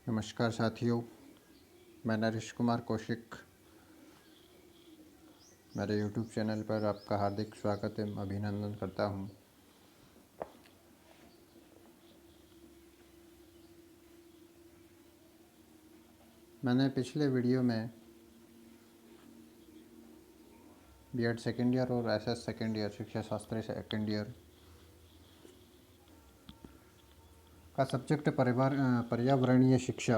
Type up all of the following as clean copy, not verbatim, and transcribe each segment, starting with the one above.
नमस्कार साथियों, मैं नरेश कुमार कौशिक। मेरे YouTube चैनल पर आपका हार्दिक स्वागत एवं अभिनंदन करता हूं। मैंने पिछले वीडियो में B.Ed सेकेंड ईयर और SS सेकेंड ईयर शिक्षा शास्त्री सेकेंड ईयर का सब्जेक्ट पर्यावरणीय शिक्षा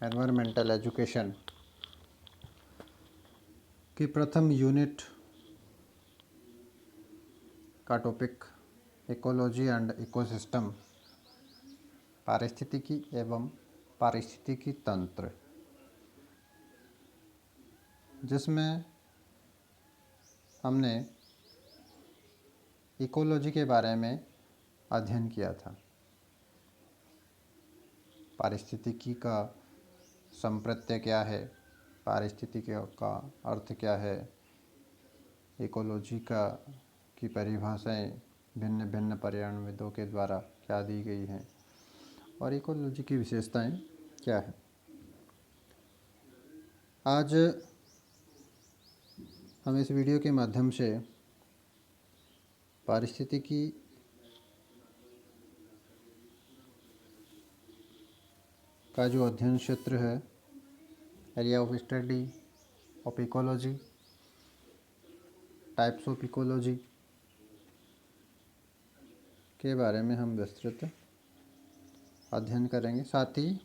एनवायरमेंटल एजुकेशन की प्रथम यूनिट का टॉपिक इकोलॉजी एंड इकोसिस्टम, पारिस्थितिकी एवं पारिस्थितिकी तंत्र, जिसमें हमने इकोलॉजी के बारे में अध्ययन किया था। पारिस्थितिकी का संप्रत्यय क्या है, पारिस्थितिकी का अर्थ क्या है, इकोलॉजी की परिभाषाएं भिन्न भिन्न पर्यावरणविदों के द्वारा क्या दी गई हैं और इकोलॉजी की विशेषताएं क्या है। आज हम इस वीडियो के माध्यम से पारिस्थितिकी का जो अध्ययन क्षेत्र है, area of study of ecology, types of ecology के बारे में हम विस्तृत अध्ययन करेंगे। साथ ही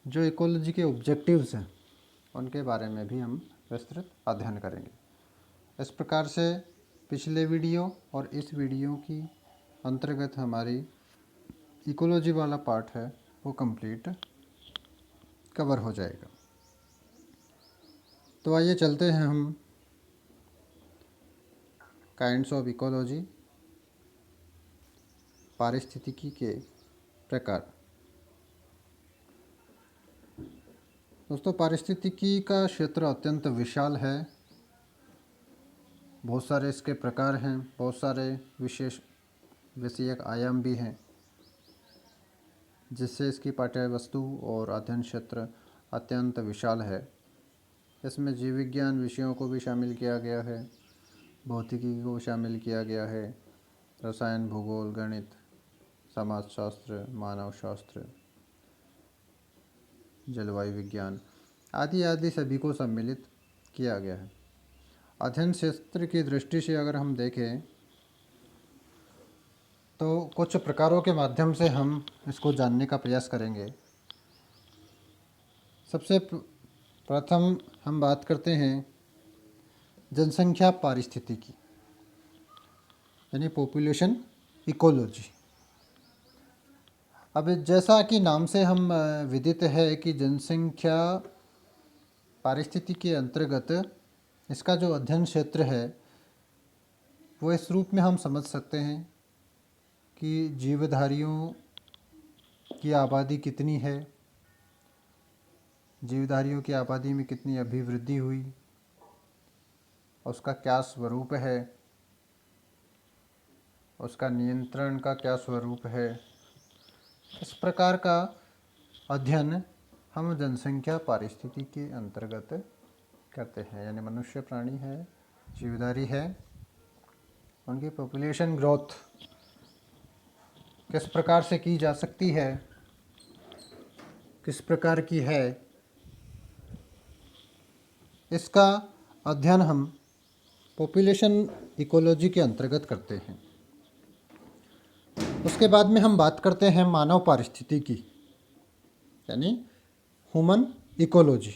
जो इकोलॉजी के ऑब्जेक्टिव्स हैं उनके बारे में भी हम विस्तृत अध्ययन करेंगे। इस प्रकार से पिछले वीडियो और इस वीडियो की अंतर्गत हमारी इकोलॉजी वाला पार्ट है वो कंप्लीट कवर हो जाएगा। तो आइए चलते हैं हम काइंड्स ऑफ इकोलॉजी, पारिस्थितिकी के प्रकार। दोस्तों, पारिस्थितिकी का क्षेत्र अत्यंत विशाल है। बहुत सारे इसके प्रकार हैं, बहुत सारे विशेष विषयक आयाम भी हैं, जिससे इसकी पाठ्य वस्तु और अध्ययन क्षेत्र अत्यंत विशाल है। इसमें जीव विज्ञान विषयों को भी शामिल किया गया है, भौतिकी को शामिल किया गया है, रसायन, भूगोल, गणित, समाजशास्त्र, मानव शास्त्र, जलवायु विज्ञान आदि आदि सभी को सम्मिलित किया गया है। अध्ययन क्षेत्र की दृष्टि से अगर हम देखें तो कुछ प्रकारों के माध्यम से हम इसको जानने का प्रयास करेंगे। सबसे प्रथम हम बात करते हैं जनसंख्या पारिस्थितिकी, यानी पॉपुलेशन इकोलॉजी। अब जैसा कि नाम से हम विदित है कि जनसंख्या पारिस्थितिकी के अंतर्गत इसका जो अध्ययन क्षेत्र है वो इस रूप में हम समझ सकते हैं कि जीवधारियों की आबादी कितनी है, जीवधारियों की आबादी में कितनी अभिवृद्धि हुई, उसका क्या स्वरूप है, उसका नियंत्रण का क्या स्वरूप है। इस प्रकार का अध्ययन हम जनसंख्या पारिस्थितिकी के अंतर्गत करते हैं। यानी मनुष्य प्राणी है, जीवधारी है, उनकी पॉपुलेशन ग्रोथ किस प्रकार से की जा सकती है, किस प्रकार की है, इसका अध्ययन हम पॉपुलेशन इकोलॉजी के अंतर्गत करते हैं। उसके बाद में हम बात करते हैं मानव पारिस्थितिकी, यानी ह्यूमन इकोलॉजी।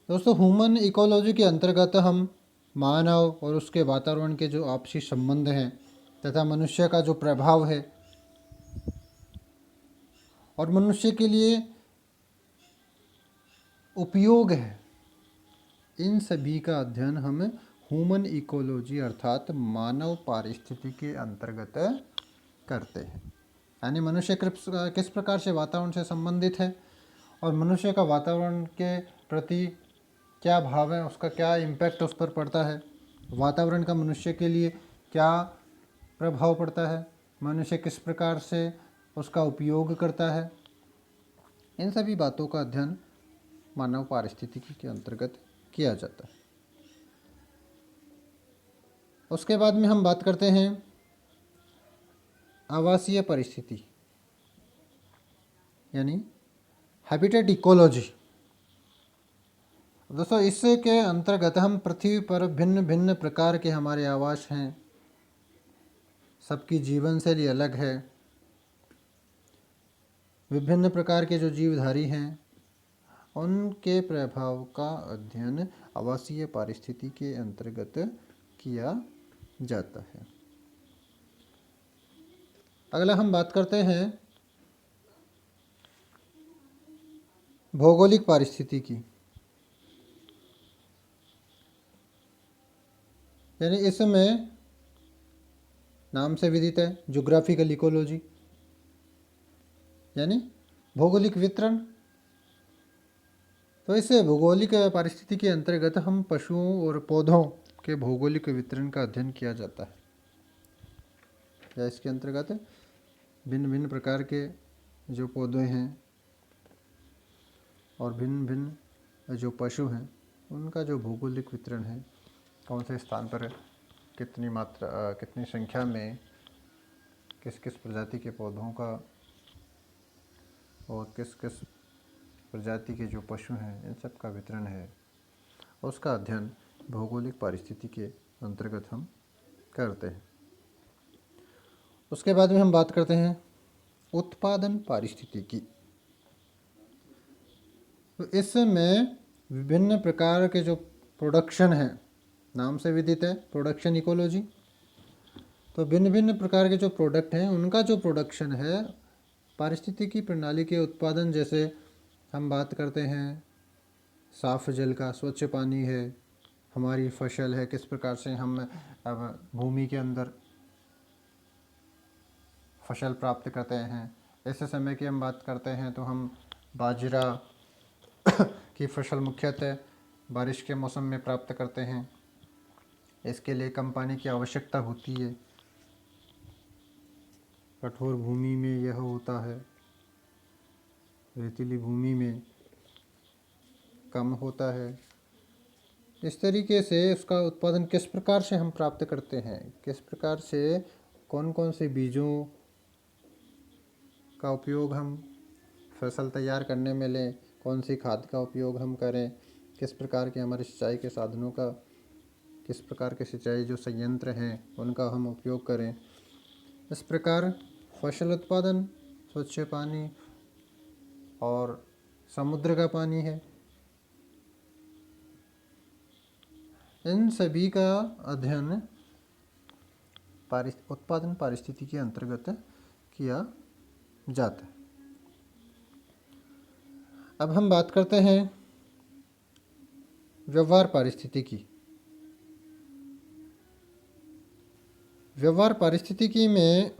दोस्तों, ह्यूमन इकोलॉजी के अंतर्गत हम मानव और उसके वातावरण के जो आपसी संबंध हैं तथा मनुष्य का जो प्रभाव है और मनुष्य के लिए उपयोग है, इन सभी का अध्ययन हम ह्यूमन इकोलॉजी अर्थात मानव पारिस्थितिकी के अंतर्गत करते हैं। यानी मनुष्य किस प्रकार से वातावरण से संबंधित है और मनुष्य का वातावरण के प्रति क्या भाव है, उसका क्या इम्पैक्ट उस पर पड़ता है, वातावरण का मनुष्य के लिए क्या प्रभाव पड़ता है, मनुष्य किस प्रकार से उसका उपयोग करता है, इन सभी बातों का अध्ययन मानव पारिस्थितिकी के अंतर्गत किया जाता है। उसके बाद में हम बात करते हैं आवासीय परिस्थिति यानी हैबिटेट इकोलॉजी। दोस्तों, इसके अंतर्गत हम पृथ्वी पर भिन्न भिन्न प्रकार के हमारे आवास हैं, सबकी जीवन शैली अलग है, विभिन्न प्रकार के जो जीवधारी हैं उनके प्रभाव का अध्ययन आवासीय पारिस्थिति के अंतर्गत किया जाता है। अगला हम बात करते हैं भौगोलिक पारिस्थिति की, यानी इसमें नाम से विदित है ज्योग्राफिकल इकोलॉजी यानी भौगोलिक वितरण। तो इस भौगोलिक पारिस्थिति के अंतर्गत हम पशुओं और पौधों के भौगोलिक वितरण का अध्ययन किया जाता है, या इसके अंतर्गत भिन्न भिन्न प्रकार के जो पौधे हैं और भिन्न भिन्न जो पशु हैं उनका जो भौगोलिक वितरण है, कौन से स्थान पर कितनी संख्या में किस किस प्रजाति के पौधों का और किस किस प्रजाति के जो पशु हैं इन सब का वितरण है, उसका अध्ययन भौगोलिक पारिस्थिति के अंतर्गत हम करते हैं। उसके बाद में हम बात करते हैं उत्पादन पारिस्थिति की। तो इसमें विभिन्न प्रकार के जो प्रोडक्शन है, नाम से विदित है प्रोडक्शन इकोलॉजी। तो भिन्न भिन्न प्रकार के जो प्रोडक्ट हैं उनका जो प्रोडक्शन है पारिस्थितिकी प्रणाली के उत्पादन, जैसे हम बात करते हैं साफ जल का, स्वच्छ पानी है, हमारी फसल है, किस प्रकार से हम अब भूमि के अंदर फसल प्राप्त करते हैं। ऐसे समय की हम बात करते हैं तो हम बाजरा की फसल मुख्यतः बारिश के मौसम में प्राप्त करते हैं। इसके लिए कम पानी की आवश्यकता होती है, कठोर भूमि में यह होता है, रेतीली भूमि में कम होता है। इस तरीके से उसका उत्पादन किस प्रकार से हम प्राप्त करते हैं, किस प्रकार से कौन कौन से बीजों का उपयोग हम फसल तैयार करने में लें, कौन सी खाद का उपयोग हम करें, किस प्रकार के हमारे सिंचाई के साधनों का, किस प्रकार के सिंचाई जो संयंत्र हैं उनका हम उपयोग करें। इस प्रकार फसल उत्पादन, स्वच्छ पानी और समुद्र का पानी है, इन सभी का अध्ययन उत्पादन पारिस्थिति के अंतर्गत किया जाता है। अब हम बात करते हैं व्यवहार पारिस्थितिकी। व्यवहार पारिस्थितिकी में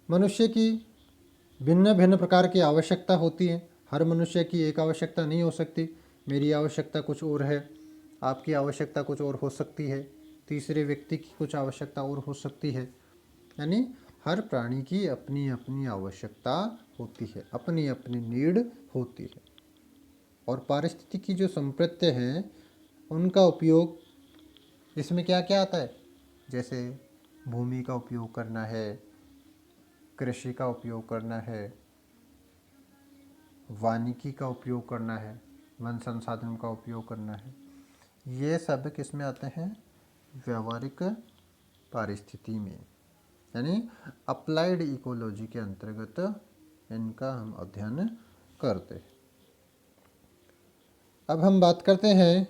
मनुष्य की भिन्न भिन्न प्रकार की आवश्यकता होती है। हर मनुष्य की एक आवश्यकता नहीं हो सकती। मेरी आवश्यकता कुछ और है, आपकी आवश्यकता कुछ और हो सकती है, तीसरे व्यक्ति की कुछ आवश्यकता और हो सकती है। यानी हर प्राणी की अपनी अपनी आवश्यकता होती है, अपनी अपनी नीड होती है। और पारिस्थितिकी जो संप्रत्य हैं उनका उपयोग इसमें क्या क्या आता है, जैसे भूमि का उपयोग करना है, कृषि का उपयोग करना है, वानिकी का उपयोग करना है, वन संसाधन का उपयोग करना है। ये सब किस में आते हैं, व्यवहारिक पारिस्थिति में, यानी अप्लाइड इकोलॉजी के अंतर्गत इनका हम अध्ययन करते हैं। अब हम बात करते हैं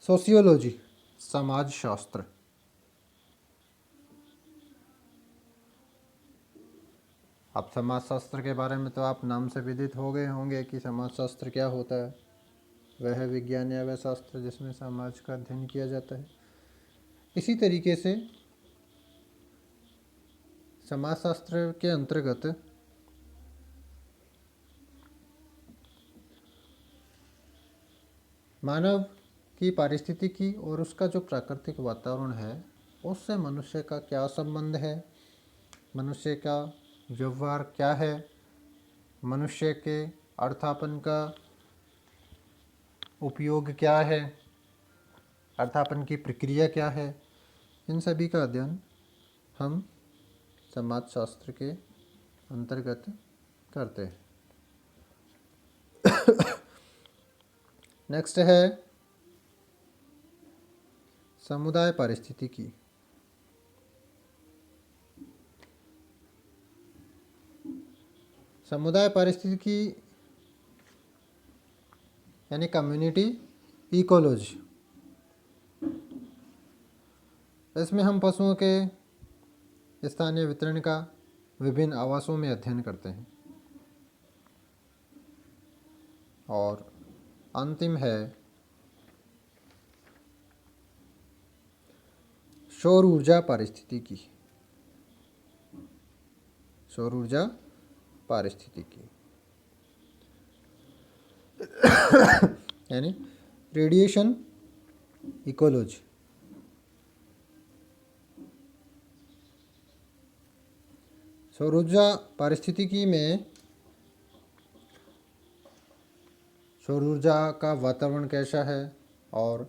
सोशियोलॉजी, समाजशास्त्र। अब समाजशास्त्र के बारे में तो आप नाम से विदित हो गए होंगे कि समाजशास्त्र क्या होता है। वह विज्ञान या वह शास्त्र जिसमें समाज का अध्ययन किया जाता है। इसी तरीके से समाजशास्त्र के अंतर्गत मानव कि पारिस्थितिकी और उसका जो प्राकृतिक वातावरण है उससे मनुष्य का क्या संबंध है, मनुष्य का व्यवहार क्या है, मनुष्य के अर्थापन का उपयोग क्या है, अर्थापन की प्रक्रिया क्या है, इन सभी का अध्ययन हम समाजशास्त्र के अंतर्गत करते हैं। नेक्स्ट है समुदाय पारिस्थितिकी। समुदाय पारिस्थितिकी यानी कम्युनिटी इकोलॉजी। इसमें हम पशुओं के स्थानीय वितरण का विभिन्न आवासों में अध्ययन करते हैं। और अंतिम है सौर ऊर्जा पारिस्थितिकी। सौर ऊर्जा पारिस्थितिकी यानी रेडिएशन इकोलॉजी। सौर ऊर्जा पारिस्थितिकी में सौर ऊर्जा का वातावरण कैसा है और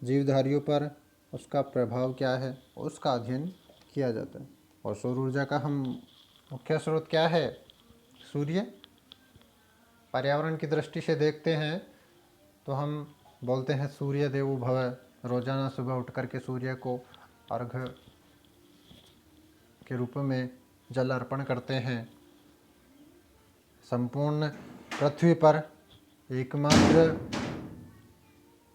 जीवधारियों पर उसका प्रभाव क्या है, उसका अध्ययन किया जाता है। और सौर ऊर्जा का हम मुख्य स्रोत क्या है? सूर्य। पर्यावरण की दृष्टि से देखते हैं तो हम बोलते हैं सूर्य देवो भव। रोजाना सुबह उठ कर के सूर्य को अर्घ्य के रूप में जल अर्पण करते हैं। संपूर्ण पृथ्वी पर एकमात्र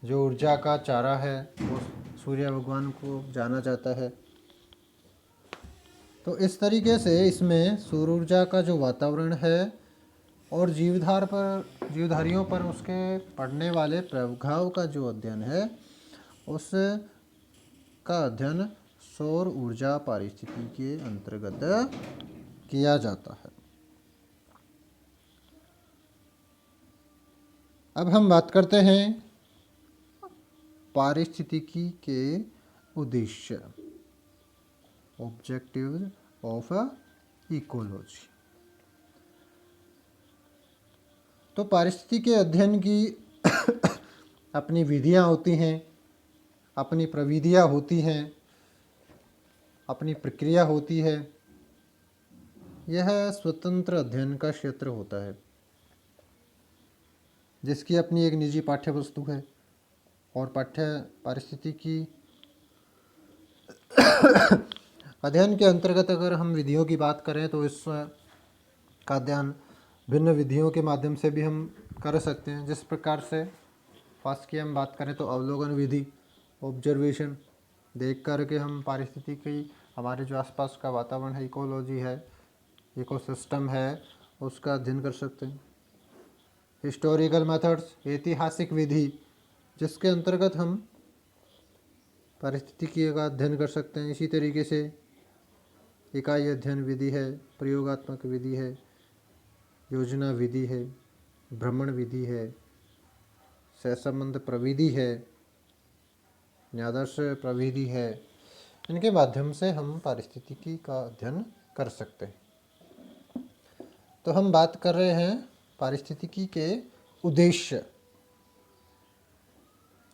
जो ऊर्जा का चारा है वो सूर्य भगवान को जाना जाता है। तो इस तरीके से इसमें सौर ऊर्जा का जो वातावरण है और जीवधारियों पर उसके पड़ने वाले प्रभाव का जो अध्ययन है उसका अध्ययन सौर ऊर्जा पारिस्थितिकी के अंतर्गत किया जाता है। अब हम बात करते हैं पारिस्थितिकी के उद्देश्य, ऑब्जेक्टिव्स ऑफ इकोलॉजी। तो पारिस्थितिकी के अध्ययन की अपनी विधियां होती हैं, अपनी प्रविधियां होती हैं, अपनी प्रक्रिया होती है। यह स्वतंत्र अध्ययन का क्षेत्र होता है जिसकी अपनी एक निजी पाठ्य वस्तु है। और पारिस्थितिकी अध्ययन के अंतर्गत अगर हम विधियों की बात करें तो इस का अध्ययन भिन्न विधियों के माध्यम से भी हम कर सकते हैं। जिस प्रकार से फर्स्ट की हम बात करें तो अवलोकन विधि, ऑब्जर्वेशन, देख करके हम पारिस्थितिकी, हमारे जो आसपास का वातावरण है, इकोलॉजी है, इकोसिस्टम है, उसका अध्ययन कर सकते हैं। हिस्टोरिकल मेथड्स, ऐतिहासिक विधि, जिसके अंतर्गत हम पारिस्थितिकी का अध्ययन कर सकते हैं। इसी तरीके से इकाई अध्ययन विधि है, प्रयोगात्मक विधि है, योजना विधि है, भ्रमण विधि है, सहसंबंध प्रविधि है, न्यादर्श प्रविधि है। इनके माध्यम से हम पारिस्थितिकी का अध्ययन कर सकते हैं। तो हम बात कर रहे हैं पारिस्थितिकी के उद्देश्य,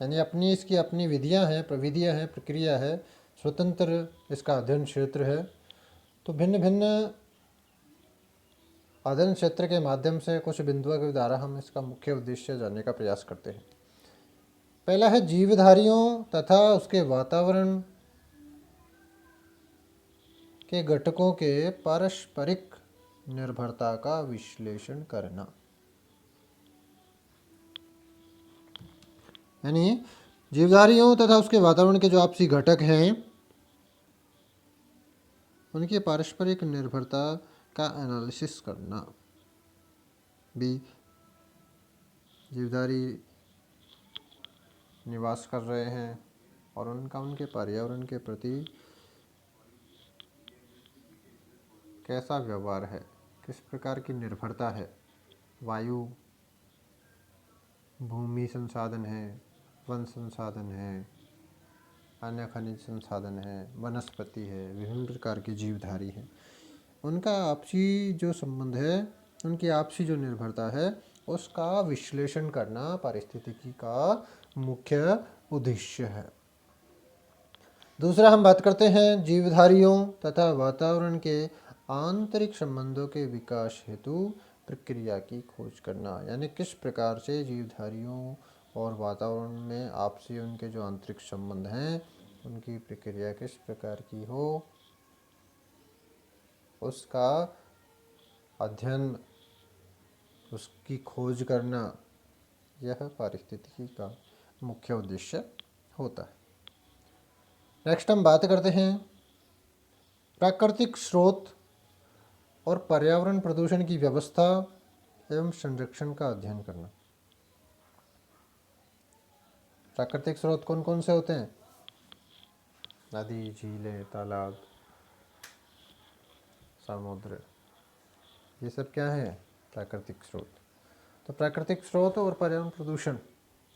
यानी इसकी अपनी विधियां हैं, प्रविधियां हैं, प्रक्रिया है, स्वतंत्र इसका अध्ययन क्षेत्र है। तो भिन्न भिन्न अध्ययन क्षेत्र के माध्यम से कुछ बिंदुओं के द्वारा हम इसका मुख्य उद्देश्य जानने का प्रयास करते हैं। पहला है जीवधारियों तथा उसके वातावरण के घटकों के पारस्परिक निर्भरता का विश्लेषण करना। यानी जीवधारियों तथा उसके वातावरण के जो आपसी घटक हैं उनकी पारस्परिक निर्भरता का एनालिसिस करना भी। जीवधारी निवास कर रहे हैं और उनके पर्यावरण के प्रति कैसा व्यवहार है, किस प्रकार की निर्भरता है, वायु, भूमि संसाधन है, वन संसाधन है, अन्य खनिज संसाधन है, वनस्पति है, विभिन्न प्रकार के जीवधारी हैं, उनका आपसी जो संबंध है, उनकी आपसी जो निर्भरता है, उसका विश्लेषण करना पारिस्थितिकी का मुख्य उद्देश्य है। दूसरा हम बात करते हैं जीवधारियों तथा वातावरण के आंतरिक संबंधों के विकास हेतु प्रक्रिया की खोज करना, यानी किस प्रकार से जीवधारियों और वातावरण में आपसी उनके जो आंतरिक संबंध हैं उनकी प्रक्रिया किस प्रकार की हो, उसका अध्ययन, उसकी खोज करना, यह पारिस्थितिकी का मुख्य उद्देश्य होता है। नेक्स्ट हम बात करते हैं प्राकृतिक स्रोत और पर्यावरण प्रदूषण की व्यवस्था एवं संरक्षण का अध्ययन करना। प्राकृतिक स्रोत कौन कौन से होते हैं? नदी, झीलें, तालाब, समुद्र, ये सब क्या है? प्राकृतिक स्रोत। तो प्राकृतिक स्रोत और पर्यावरण प्रदूषण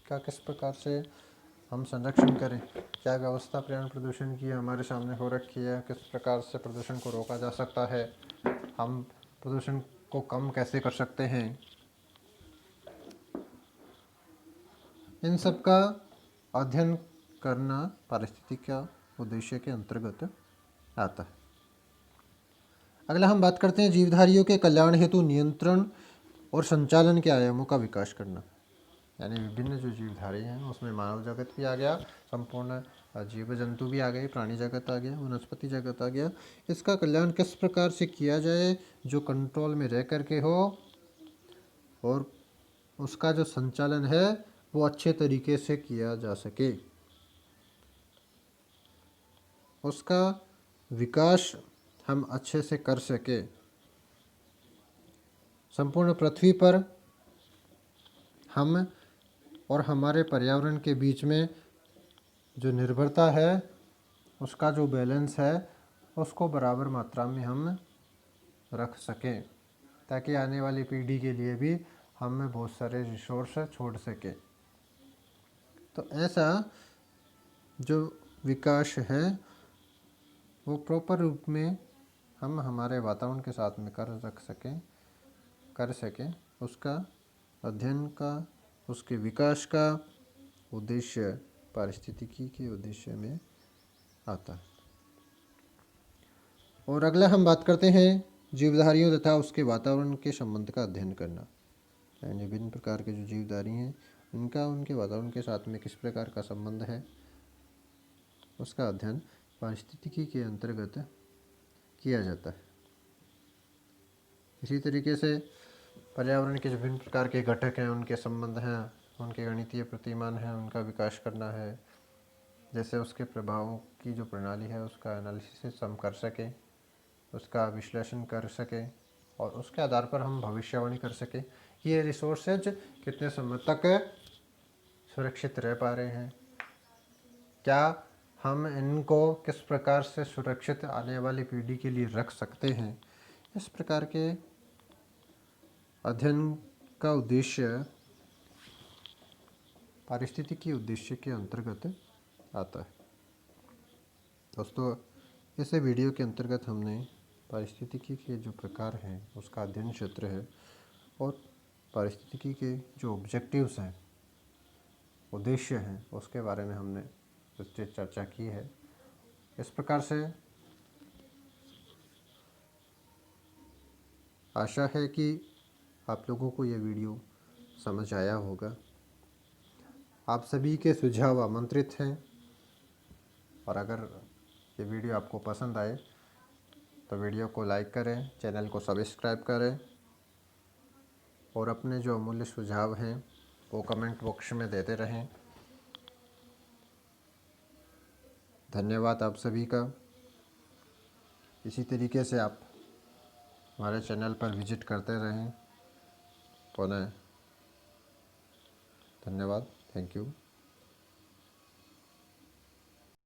का किस प्रकार से हम संरक्षण करें, क्या व्यवस्था पर्यावरण प्रदूषण की हमारे सामने हो रखी है, किस प्रकार से प्रदूषण को रोका जा सकता है, हम प्रदूषण को कम कैसे कर सकते हैं, इन सब का अध्ययन करना पारिस्थितिकी का उद्देश्य के अंतर्गत आता है। अगला हम बात करते हैं जीवधारियों के कल्याण हेतु नियंत्रण और संचालन के आयामों का विकास करना, यानी विभिन्न जो जीवधारी हैं उसमें मानव जगत भी आ गया, संपूर्ण जीव जंतु भी आ गए, प्राणी जगत आ गया, वनस्पति जगत आ गया। इसका कल्याण किस प्रकार से किया जाए जो कंट्रोल में रह करके हो और उसका जो संचालन है वो अच्छे तरीके से किया जा सके, उसका विकास हम अच्छे से कर सके। संपूर्ण पृथ्वी पर हम और हमारे पर्यावरण के बीच में जो निर्भरता है, उसका जो बैलेंस है, उसको बराबर मात्रा में हम रख सकें ताकि आने वाली पीढ़ी के लिए भी हम बहुत सारे रिसोर्स छोड़ सकें। तो ऐसा जो विकास है वो प्रॉपर रूप में हम हमारे वातावरण के साथ में कर सकें, उसका अध्ययन का, उसके विकास का उद्देश्य पारिस्थितिकी के उद्देश्य में आता है। और अगला हम बात करते हैं जीवधारियों तथा उसके वातावरण के संबंध का अध्ययन करना, यानी विभिन्न प्रकार के जो जीवधारी हैं उनका उनके वातावरण के साथ में किस प्रकार का संबंध है, उसका अध्ययन पारिस्थितिकी के अंतर्गत किया जाता है। इसी तरीके से पर्यावरण के जो विभिन्न प्रकार के घटक हैं, उनके संबंध हैं, उनके गणितीय प्रतिमान हैं, उनका विकास करना है, जैसे उसके प्रभावों की जो प्रणाली है उसका एनालिसिस हम कर सकें, उसका विश्लेषण कर सकें और उसके आधार पर हम भविष्यवाणी कर सकें कि ये रिसोर्सेज कितने समय तक सुरक्षित रह पा रहे हैं, क्या हम इनको किस प्रकार से सुरक्षित आने वाली पीढ़ी के लिए रख सकते हैं। इस प्रकार के अध्ययन का उद्देश्य पारिस्थितिकी उद्देश्य के अंतर्गत आता है। दोस्तों, इस वीडियो के अंतर्गत हमने पारिस्थितिकी के जो प्रकार हैं उसका अध्ययन क्षेत्र है और पारिस्थितिकी के जो ऑब्जेक्टिव्स हैं, उद्देश्य हैं, उसके बारे में हमने विस्तृत चर्चा की है। इस प्रकार से आशा है कि आप लोगों को ये वीडियो समझ आया होगा। आप सभी के सुझाव आमंत्रित हैं और अगर ये वीडियो आपको पसंद आए तो वीडियो को लाइक करें, चैनल को सब्सक्राइब करें और अपने जो अमूल्य सुझाव हैं वो कमेंट बॉक्स में देते रहें। धन्यवाद आप सभी का। इसी तरीके से आप हमारे चैनल पर विजिट करते रहें। पुनः धन्यवाद। Thank you.